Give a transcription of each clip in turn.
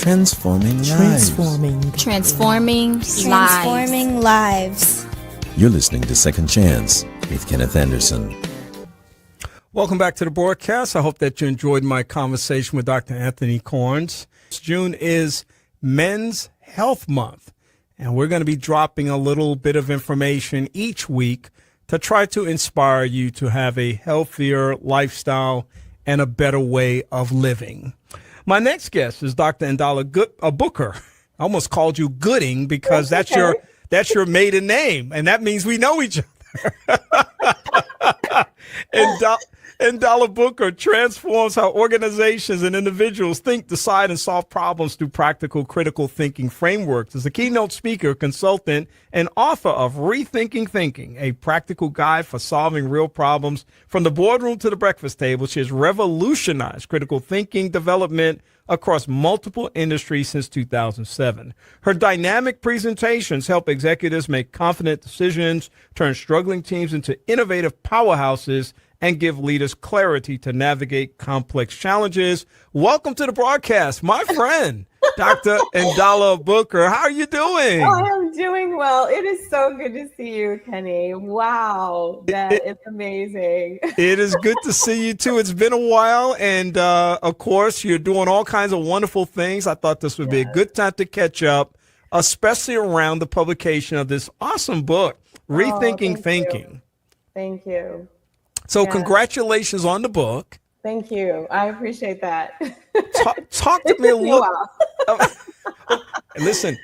Transforming lives. Transforming lives. You're listening to Second Chance with Kenneth Anderson. Welcome back to the broadcast. I hope that you enjoyed my conversation with Dr. Anthony Corns. June is Men's Health Month, and we're going to be dropping a little bit of information each week to try to inspire you to have a healthier lifestyle and a better way of living. My next guest is Dr. NDALA Booker. I almost called you Gooding because that's your maiden name, and that means we know each other. NDALA Booker transforms how organizations and individuals think, decide, and solve problems through practical, critical thinking frameworks. As a keynote speaker, consultant, and author of Rethinking Thinking, a practical guide for solving real problems from the boardroom to the breakfast table, she has revolutionized critical thinking development across multiple industries since 2007. Her dynamic presentations help executives make confident decisions, turn struggling teams into innovative powerhouses, and give leaders clarity to navigate complex challenges. Welcome to the broadcast, my friend, Dr. NDALA Booker. How are you doing? Oh, I'm doing well. It is so good to see you, Kenny. Wow, that is amazing. It is good to see you, too. It's been a while, and of course, you're doing all kinds of wonderful things. I thought this would be a good time to catch up, especially around the publication of this awesome book, Rethinking Thinking. Thank you. So congratulations on the book. Thank you. I appreciate that. Talk to me a little. Listen,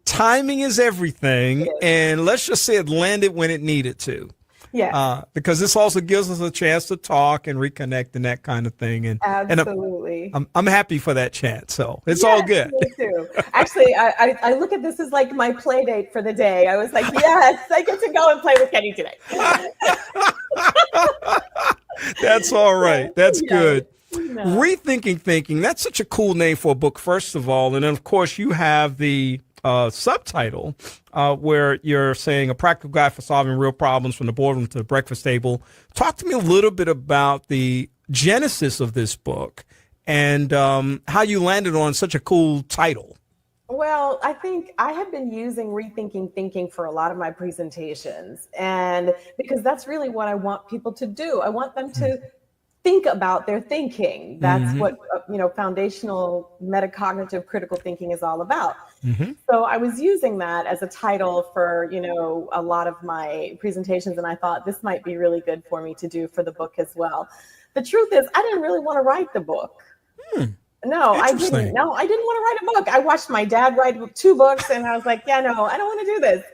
timing is everything, and let's just say it landed when it needed to. Yeah. Because this also gives us a chance to talk and reconnect and that kind of thing. And absolutely. And I'm happy for that chance. So it's all good. Me too. Actually, I look at this as like my play date for the day. I was like, yes, I get to go and play with Kenny today. That's all right. That's good. No. Rethinking Thinking. That's such a cool name for a book, first of all. And then, of course, you have the subtitle where you're saying a practical guide for solving real problems from the boardroom to the breakfast table. Talk to me a little bit about the genesis of this book and how you landed on such a cool title. Well, I think I have been using Rethinking Thinking for a lot of my presentations, and because that's really what I want people to do. I want them to think about their thinking. That's what, foundational metacognitive critical thinking is all about. So I was using that as a title for, a lot of my presentations, and I thought this might be really good for me to do for the book as well. The truth is, I didn't really want to write the book. No, I didn't. No, I didn't want to write a book. I watched my dad write 2 books, and I was like, I don't want to do this.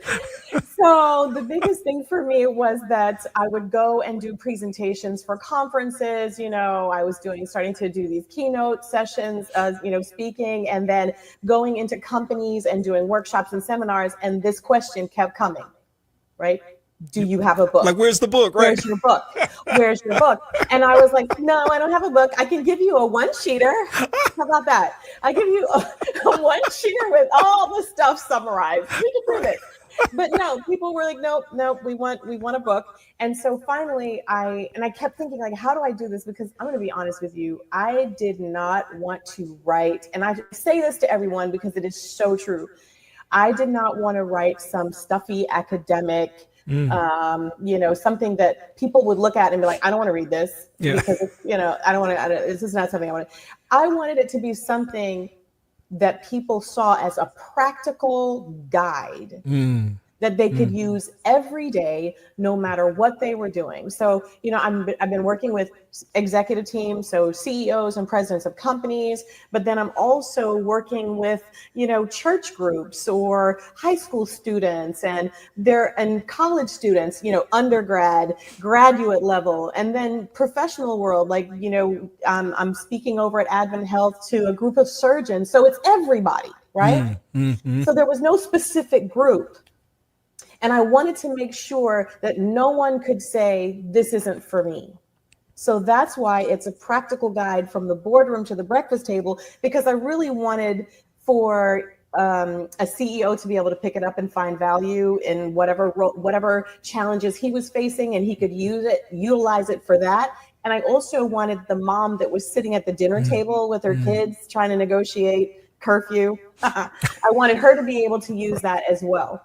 So the biggest thing for me was that I would go and do presentations for conferences. I was starting to do these keynote sessions, speaking, and then going into companies and doing workshops and seminars. And this question kept coming, right? Do you have a book? Like, where's the book, right? Where's your book? Where's your book? And I was like, no, I don't have a book. I can give you a 1-sheeter. How about that? I give you a 1-sheeter with all the stuff summarized. We can prove it. But no, people were like, nope, we want a book. And so finally I kept thinking, like, how do I do this? Because I'm going to be honest with you, I did not want to write. And I say this to everyone because it is so true. I did not want to write some stuffy academic, something that people would look at and be like, I don't want to read this because it's, I don't want to, this is not something I want to. I wanted it to be something that people saw as a practical guide that they could use every day, no matter what they were doing. So, I've been working with executive teams, so CEOs and presidents of companies, but then I'm also working with, church groups or high school students and college students, undergrad, graduate level, and then professional world, like, I'm speaking over at Advent Health to a group of surgeons. So it's everybody, right? So there was no specific group. And I wanted to make sure that no one could say, this isn't for me. So that's why it's a practical guide from the boardroom to the breakfast table, because I really wanted for a CEO to be able to pick it up and find value in whatever challenges he was facing, and he could utilize it for that. And I also wanted the mom that was sitting at the dinner table with her kids trying to negotiate curfew. I wanted her to be able to use that as well.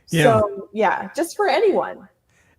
Yeah. So yeah, just for anyone.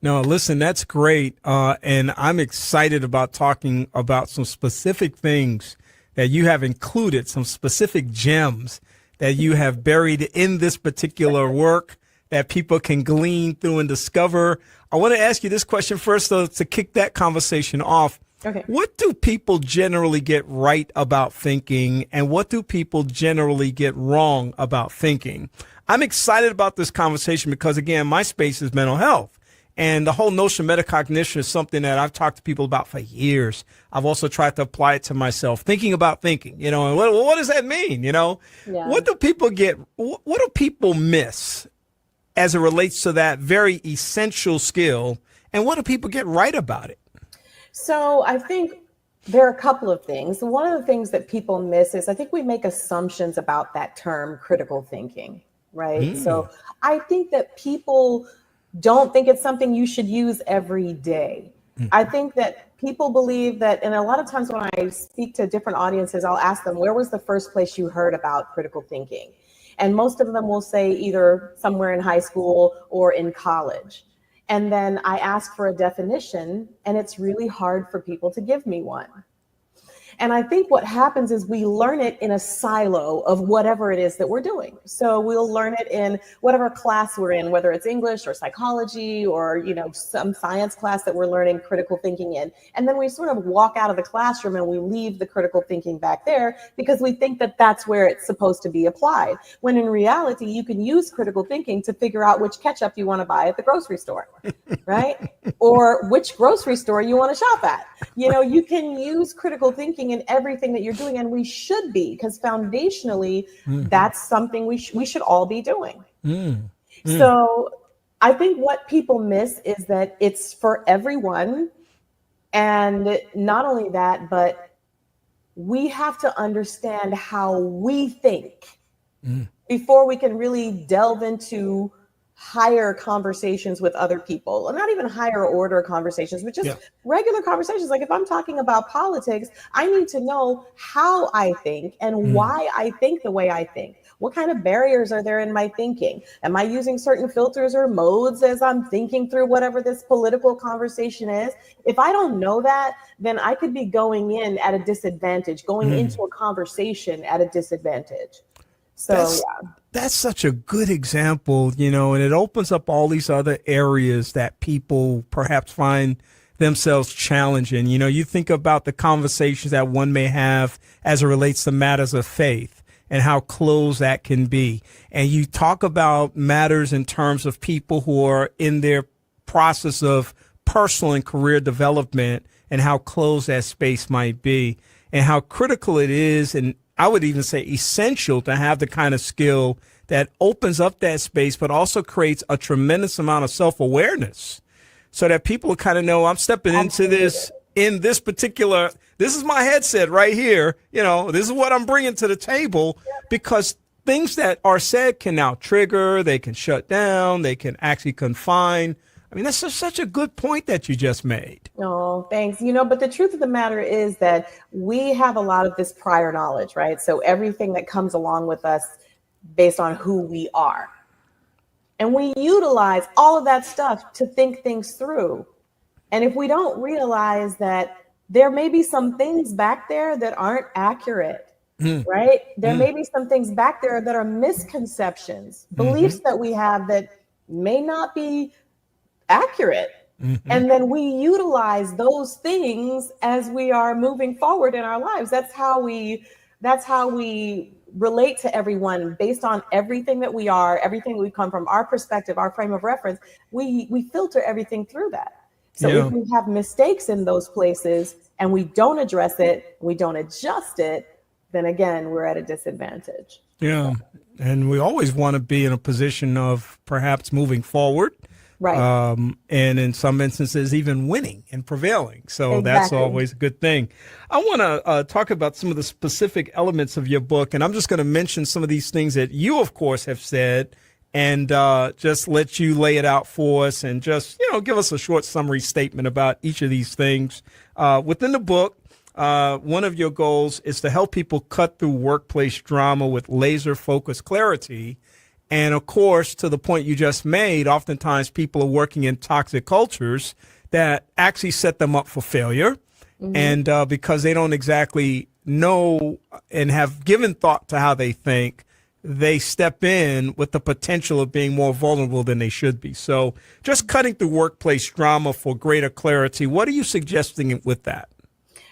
No, listen, that's great. And I'm excited about talking about some specific things that you have included, some specific gems that you have buried in this particular work that people can glean through and discover. I want to ask you this question first, though, to kick that conversation off. Okay. What do people generally get right about thinking, and what do people generally get wrong about thinking? I'm excited about this conversation because, again, my space is mental health. And the whole notion of metacognition is something that I've talked to people about for years. I've also tried to apply it to myself, thinking about thinking, and what does that mean? What do people what do people miss as it relates to that very essential skill? And what do people get right about it? So I think there are a couple of things. One of the things that people miss is I think we make assumptions about that term critical thinking, right? So I think that people don't think it's something you should use every day. I think that people believe that, and a lot of times when I speak to different audiences, I'll ask them, where was the first place you heard about critical thinking? And most of them will say either somewhere in high school or in college. And then I ask for a definition, and it's really hard for people to give me one. And I think what happens is we learn it in a silo of whatever it is that we're doing. So we'll learn it in whatever class we're in, whether it's English or psychology or, some science class that we're learning critical thinking in. And then we sort of walk out of the classroom and we leave the critical thinking back there because we think that that's where it's supposed to be applied. When in reality, you can use critical thinking to figure out which ketchup you want to buy at the grocery store, right? Or which grocery store you want to shop at. You can use critical thinking in everything that you're doing, and we should be, because foundationally, that's something we should all be doing. So I think what people miss is that it's for everyone. And not only that, but we have to understand how we think before we can really delve into higher conversations with other people, and not even higher order conversations, but just regular conversations. Like if I'm talking about politics, I need to know how I think and why I think the way I think. What kind of barriers are there in my thinking? Am I using certain filters or modes as I'm thinking through whatever this political conversation is? If I don't know that, then I could be going in at a disadvantage, going into a conversation at a disadvantage. So that's such a good example, and it opens up all these other areas that people perhaps find themselves challenging. You think about the conversations that one may have as it relates to matters of faith and how close that can be. And you talk about matters in terms of people who are in their process of personal and career development and how close that space might be and how critical it is, and I would even say essential, to have the kind of skill that opens up that space, but also creates a tremendous amount of self-awareness so that people kind of know I'm stepping into this in this particular, this is my headset right here. This is what I'm bringing to the table, because things that are said can now trigger, they can shut down, they can actually confine. I mean, that's such a good point that you just made. Oh, thanks. But the truth of the matter is that we have a lot of this prior knowledge, right? So everything that comes along with us based on who we are. And we utilize all of that stuff to think things through. And if we don't realize that there may be some things back there that aren't accurate, right? There may be some things back there that are misconceptions, beliefs that we have that may not be accurate. And then we utilize those things as we are moving forward in our lives. That's how we relate to everyone based on everything that we are, everything we come from, our perspective, our frame of reference. We filter everything through that. So if we have mistakes in those places and we don't address it, we don't adjust it, then again, we're at a disadvantage. Yeah. And we always want to be in a position of perhaps moving forward. Right. And in some instances, even winning and prevailing. So that's always a good thing. I want to talk about some of the specific elements of your book. And I'm just going to mention some of these things that you, of course, have said and just let you lay it out for us and just, give us a short summary statement about each of these things. Within the book, one of your goals is to help people cut through workplace drama with laser focused clarity. And of course, to the point you just made, oftentimes people are working in toxic cultures that actually set them up for failure. And because they don't exactly know and have given thought to how they think, they step in with the potential of being more vulnerable than they should be. So just cutting through workplace drama for greater clarity, what are you suggesting with that?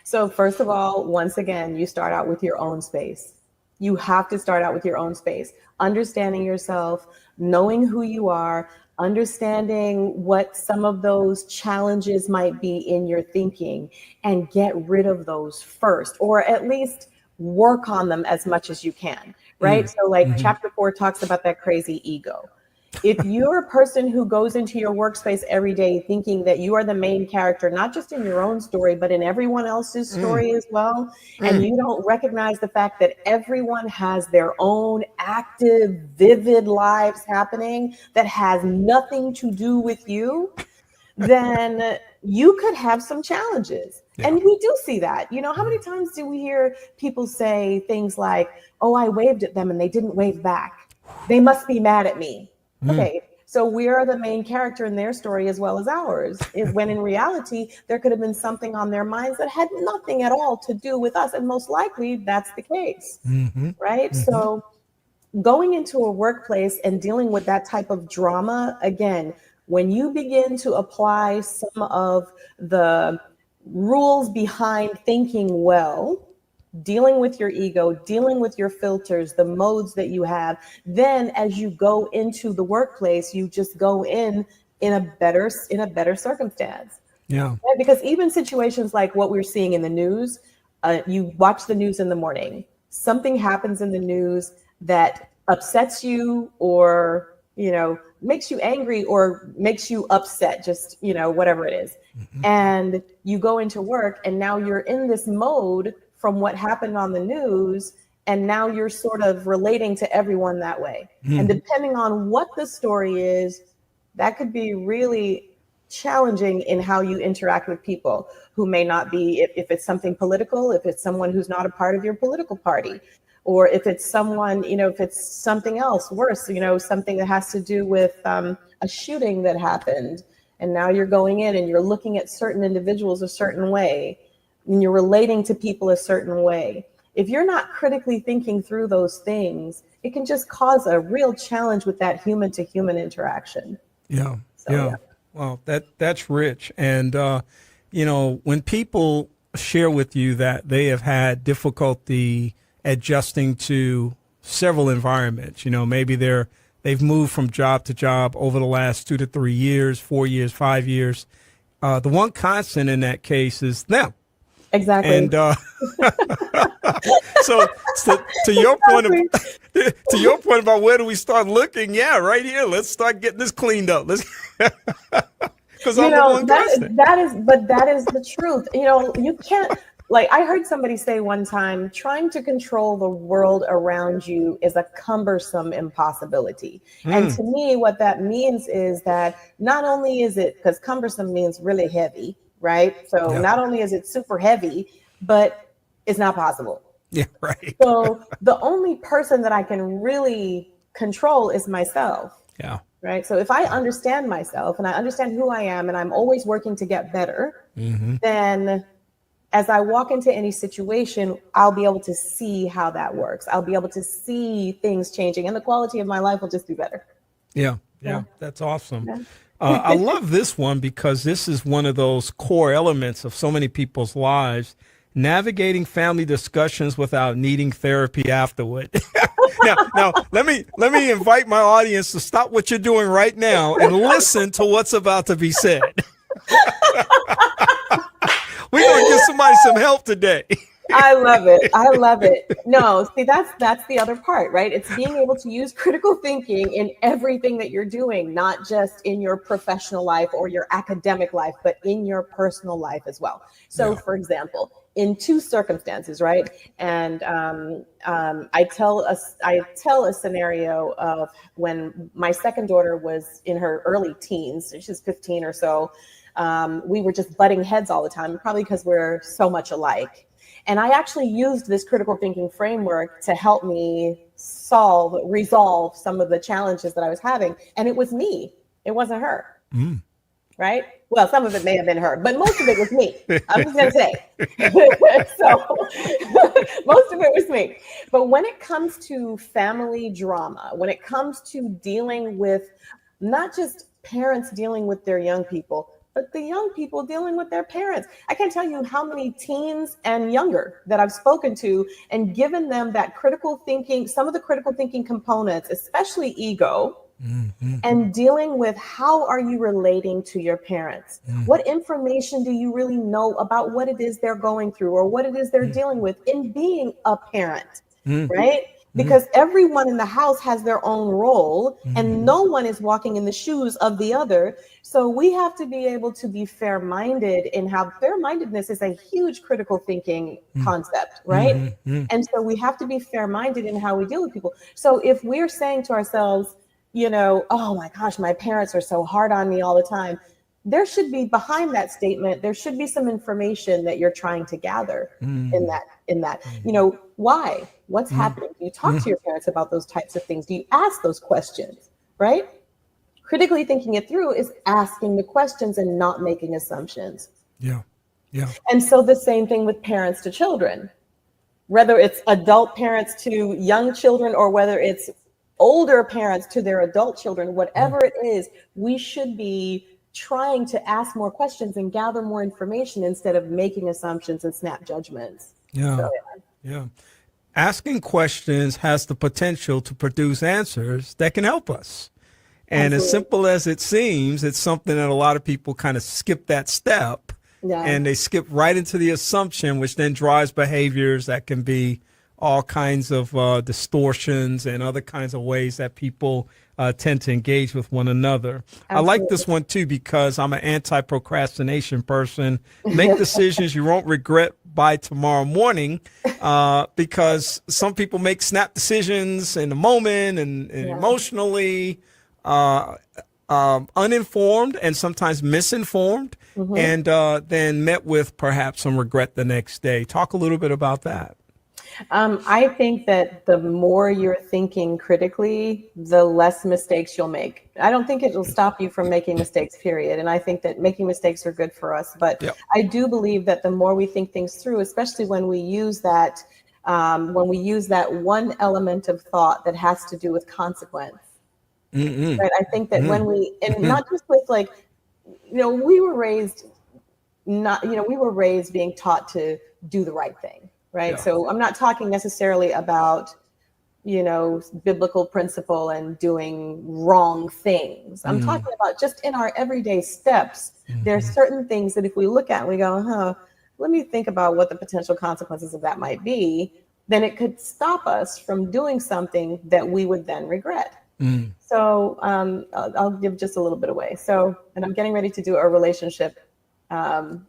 So first of all, once again, you start out with your own space. You have to start out with your own space, understanding yourself, knowing who you are, understanding what some of those challenges might be in your thinking, and get rid of those first, or at least work on them as much as you can, right? So like chapter 4 talks about that crazy ego. If you're a person who goes into your workspace every day thinking that you are the main character, not just in your own story, but in everyone else's story as well, and you don't recognize the fact that everyone has their own active, vivid lives happening that has nothing to do with you, then you could have some challenges. And we do see that. How many times do we hear people say things like, oh, I waved at them and they didn't wave back. They must be mad at me. Okay, so we are the main character in their story as well as ours, when in reality, there could have been something on their minds that had nothing at all to do with us. And most likely that's the case, right? So going into a workplace and dealing with that type of drama, again, when you begin to apply some of the rules behind thinking well, dealing with your ego, dealing with your filters, the modes that you have, then as you go into the workplace, you just go in a better circumstance. Yeah. Right? Because even situations like what we're seeing in the news, you watch the news in the morning, something happens in the news that upsets you or, makes you angry or makes you upset, just, whatever it is. And you go into work and now you're in this mode from what happened on the news, and now you're sort of relating to everyone that way. And depending on what the story is, that could be really challenging in how you interact with people who may not be, if it's something political, if it's someone who's not a part of your political party, or if it's someone, if it's something else worse, something that has to do with a shooting that happened. And now you're going in and you're looking at certain individuals a certain way, and you're relating to people a certain way. If you're not critically thinking through those things, it can just cause a real challenge with that human to human interaction. Yeah. Well, that's rich. And, when people share with you that they have had difficulty adjusting to several environments, maybe they've moved from job to job over the last 2 to 3 years, 4 years, 5 years. The one constant in that case is them. Exactly. And so to your point about where do we start looking? Yeah, right here. Let's start getting this cleaned up. Let's because that is the truth. You can't, like, I heard somebody say one time, trying to control the world around you is a cumbersome impossibility. And to me, what that means is that not only is it, because cumbersome means really heavy, right? So not only is it super heavy, but it's not possible. Yeah, right. So the only person that I can really control is myself. Yeah. Right. So if I understand myself and I understand who I am and I'm always working to get better, then as I walk into any situation, I'll be able to see how that works. I'll be able to see things changing and the quality of my life will just be better. Yeah. That's awesome. Yeah. I love this one because this is one of those core elements of so many people's lives, navigating family discussions without needing therapy afterward. Now, let me invite my audience to stop what you're doing right now and listen to what's about to be said. We're going to give somebody some help today. I love it. No, see, that's the other part, right? It's being able to use critical thinking in everything that you're doing, not just in your professional life or your academic life, but in your personal life as well. So, for example, in two circumstances, right? And I tell a scenario of when my second daughter was in her early teens. She's 15 or so. We were just butting heads all the time, probably because we're so much alike. And I actually used this critical thinking framework to help me resolve some of the challenges that I was having. And it was me. It wasn't her. Right? Well, some of it may have been her, but most of it was me. I'm just going to say. So most of it was me. But when it comes to family drama, when it comes to dealing with not just parents dealing with their young people, but the young people dealing with their parents. I can't tell you how many teens and younger that I've spoken to and given them that critical thinking, some of the critical thinking components, especially ego, and dealing with how are you relating to your parents? What information do you really know about what it is they're going through or what it is they're dealing with in being a parent, right? Because everyone in the house has their own role and no one is walking in the shoes of the other. So we have to be able to be fair-minded in how fair-mindedness is a huge critical thinking concept, right? And so we have to be fair-minded in how we deal with people. So if we're saying to ourselves, you know, oh my gosh, my parents are so hard on me all the time. There should be behind that statement, there should be some information that you're trying to gather in that, you know, why, what's happening? Do you talk to your parents about those types of things? Do you ask those questions, right? Critically thinking it through is asking the questions and not making assumptions. Yeah. And so the same thing with parents to children, whether it's adult parents to young children or whether it's older parents to their adult children, whatever it is, we should be trying to ask more questions and gather more information instead of making assumptions and snap judgments. Yeah. Asking questions has the potential to produce answers that can help us. And Absolutely. as simple as it seems, it's something that a lot of people kind of skip that step and they skip right into the assumption, which then drives behaviors that can be all kinds of distortions and other kinds of ways that people tend to engage with one another. Absolutely. I like this one, too, because I'm an anti-procrastination person. Make decisions you won't regret by tomorrow morning, because some people make snap decisions in the moment and emotionally uninformed and sometimes misinformed, and then met with perhaps some regret the next day. Talk a little bit about that. I think that the more you're thinking critically, the less mistakes you'll make. I don't think it will stop you from making mistakes, period. And I think that making mistakes are good for us. But I do believe that the more we think things through, especially when we use that one element of thought that has to do with consequence. Right? I think that when we, and not just with like, you know, we were raised being taught to do the right thing. Right. So I'm not talking necessarily about, you know, biblical principle and doing wrong things. I'm talking about just in our everyday steps. There's certain things that if we look at and we go, let me think about what the potential consequences of that might be, then it could stop us from doing something that we would then regret. So I'll give just a little bit away. So, and I'm getting ready to do a relationship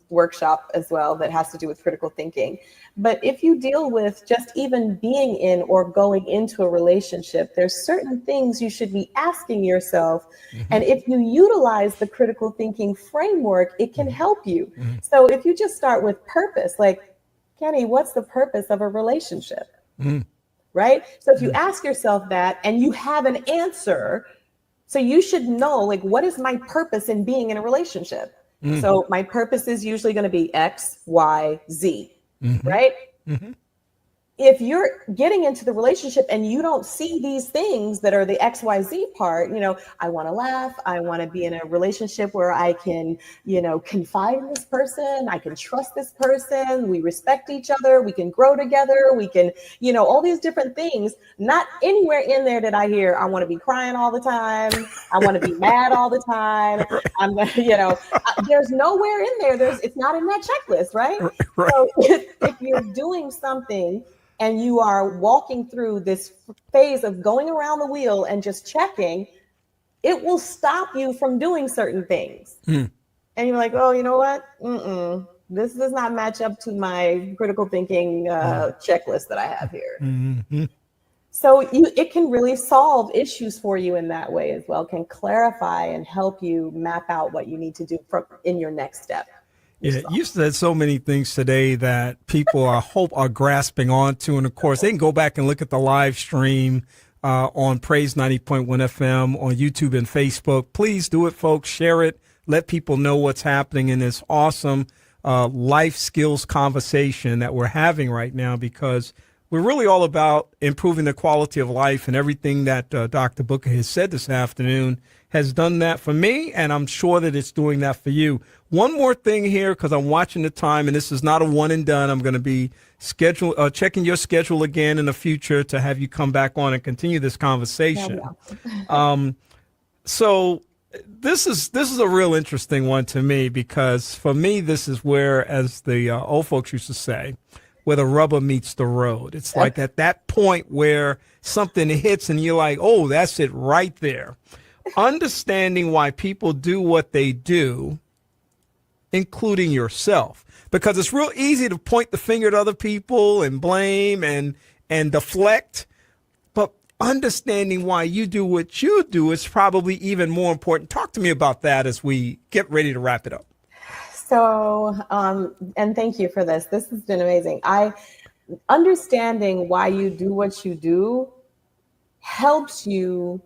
workshop as well that has to do with critical thinking. But if you deal with just even being in or going into a relationship, there's certain things you should be asking yourself. And if you utilize the critical thinking framework, it can help you. So if you just start with purpose, like, Kenny, what's the purpose of a relationship? Right? So if you ask yourself that and you have an answer, so you should know, like, what is my purpose in being in a relationship? So my purpose is usually going to be X, Y, Z, right? If you're getting into the relationship and you don't see these things that are the X, Y, Z part, you know, I want to laugh. I want to be in a relationship where I can, you know, confide in this person. I can trust this person. We respect each other. We can grow together. We can, you know, all these different things. Not anywhere in there did I hear, I want to be crying all the time. I want to be mad all the time. You know, there's nowhere in there. It's not in that checklist, right? So if you're doing something and you are walking through this phase of going around the wheel and just checking, it will stop you from doing certain things. And you're like, oh, you know what? This does not match up to my critical thinking checklist that I have here. Mm-hmm. So it can really solve issues for you in that way as well, can clarify and help you map out what you need to do in your next step. Yeah, you said so many things today that people are grasping onto. And of course, they can go back and look at the live stream on Praise 90.1 FM on YouTube and Facebook. Please do it, folks. Share it. Let people know what's happening in this awesome life skills conversation that we're having right now, because we're really all about improving the quality of life, and everything that Dr. Booker has said this afternoon has done that for me, and I'm sure that it's doing that for you. One more thing here, because I'm watching the time, and this is not a one and done. I'm going to be checking your schedule again in the future to have you come back on and continue this conversation. So this is a real interesting one to me, because for me, this is where, as the old folks used to say, where the rubber meets the road. It's like at that point where something hits and you're like, oh, that's it right there. Understanding why people do what they do, including yourself, because it's real easy to point the finger at other people and blame and deflect. But understanding why you do what you do is probably even more important. Talk to me about that as we get ready to wrap it up. So, and thank you for this. This has been amazing. Understanding why you do what you do helps you.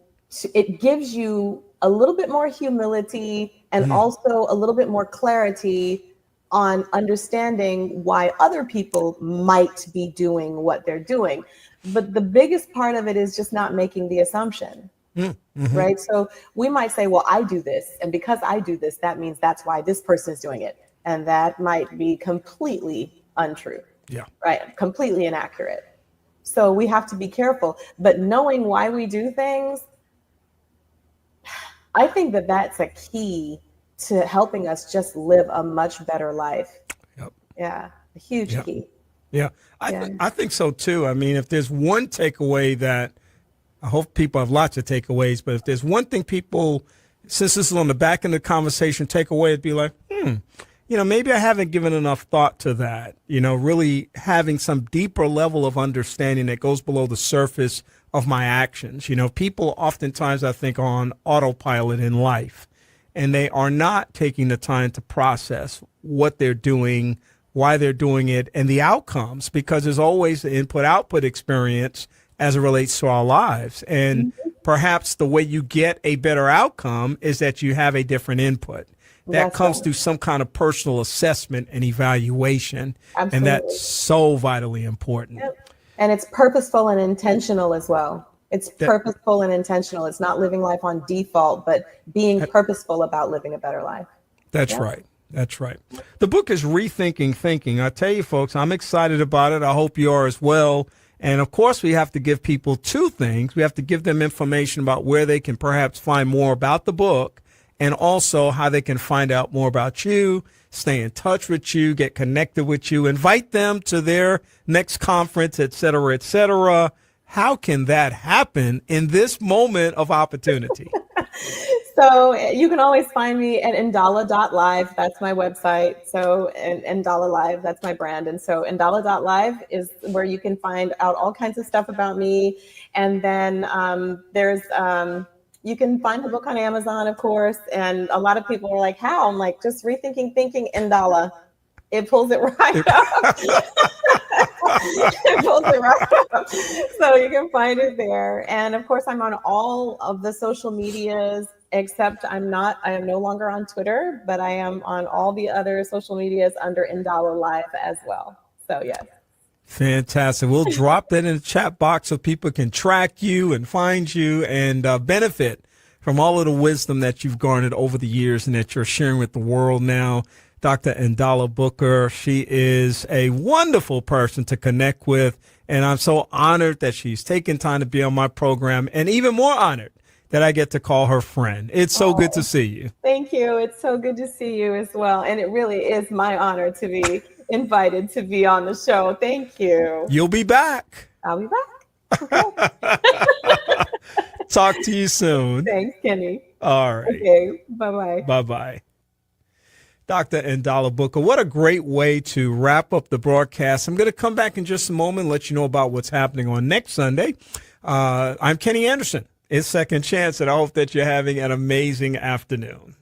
It gives you a little bit more humility and also a little bit more clarity on understanding why other people might be doing what they're doing. But the biggest part of it is just not making the assumption. Mm-hmm. Right. So we might say, well, I do this, and because I do this, that means that's why this person is doing it. And that might be completely untrue. Yeah. Right. Completely inaccurate. So we have to be careful. But knowing why we do things, I think that that's a key to helping us just live a much better life. Yep. Yeah. A huge key. Yeah. I think so, too. I mean, if there's one takeaway that I hope people have lots of takeaways, but if there's one thing people, since this is on the back end of the conversation, take away, it'd be like, maybe I haven't given enough thought to that, really having some deeper level of understanding that goes below the surface of my actions. People oftentimes, I think, are on autopilot in life, and they are not taking the time to process what they're doing, why they're doing it, and the outcomes, because there's always the input-output experience as it relates to our lives. And perhaps the way you get a better outcome is that you have a different input. That comes through some kind of personal assessment and evaluation. Absolutely. And that's so vitally important. Yep. And it's purposeful and intentional as well. It's purposeful and intentional. It's not living life on default, but being purposeful about living a better life. That's right. That's right. The book is Rethinking Thinking. I tell you, folks, I'm excited about it. I hope you are as well. And of course, we have to give people two things. We have to give them information about where they can perhaps find more about the book, and also how they can find out more about you, stay in touch with you, get connected with you, invite them to their next conference, et cetera, et cetera. How can that happen in this moment of opportunity? So you can always find me at NDALA.live. That's my website. So and NDALA Live, that's my brand. And so NDALA.live is where you can find out all kinds of stuff about me. And then you can find the book on Amazon, of course. And a lot of people are like, how? I'm like, just Rethinking Thinking NDALA. It pulls it right up. It pulls it right up. So you can find it there. And of course, I'm on all of the social medias, except I am no longer on Twitter, but I am on all the other social medias under NDALA Live as well. So yes. Fantastic. We'll drop that in the chat box so people can track you and find you and benefit from all of the wisdom that you've garnered over the years and that you're sharing with the world now. Dr. NDALA Booker, she is a wonderful person to connect with, and I'm so honored that she's taken time to be on my program, and even more honored that I get to call her friend. It's so good to see you. Thank you. It's so good to see you as well, and it really is my honor to be invited to be on the show. Thank you. You'll be back. I'll be back. Okay. Talk to you soon. Thanks, Kenny. All right. Okay. Bye-bye. Bye-bye. Dr. Ndala Booker. What a great way to wrap up the broadcast. I'm going to come back in just a moment and let you know about what's happening on next Sunday. I'm Kenny Anderson. It's Second Chance, and I hope that you're having an amazing afternoon.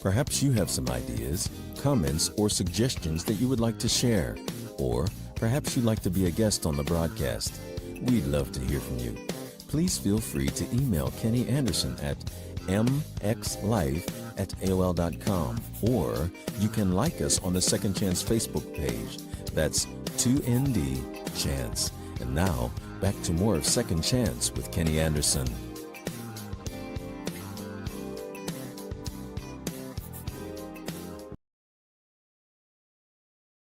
Perhaps you have some ideas, comments, or suggestions that you would like to share. Or perhaps you'd like to be a guest on the broadcast. We'd love to hear from you. Please feel free to email Kenny Anderson at mxlife@aol.com, or you can like us on the Second Chance Facebook page. That's 2ND Chance. And now, back to more of Second Chance with Kenny Anderson.